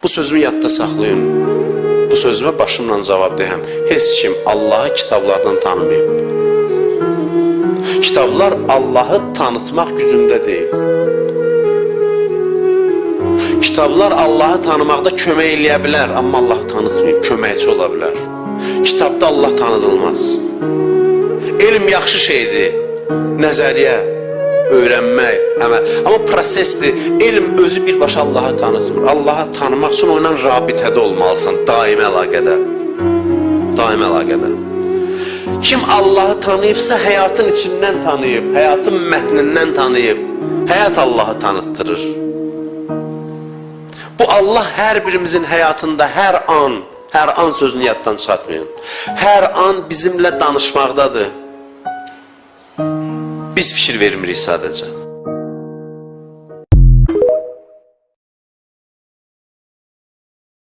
Bu sözümü yadda saxlayın. Bu sözümə başımla cavab deyəm. Heç kim Allahı kitablardan tanımayıb. Kitablar Allahı tanıtmaq gücündə deyil. Kitablar Allahı tanımaqda kömək eləyə bilər, amma Allahı tanıtmayıb, köməkçi ola bilər. Kitabda Allah tanıdılmaz. Elm yaxşı şeydir, nəzəriyyə, öyrənmək, əməl. Amma prosesdir, elm özü birbaşa Allahı tanıtmır. Allahı tanımaq üçün onunla rabitədə olmalısan, daimi əlaqədə. Daimi əlaqədə. Kim Allahı tanıyıbsa, həyatın içindən tanıyıb, həyatın mətnindən tanıyıb, həyat Allahı tanıtdırır. Bu Allah hər birimizin həyatında hər an sözünü yaddan çıxartmayın. Hər an bizimlə danışmaqdadır. Biz fikir vermirik sadəcə.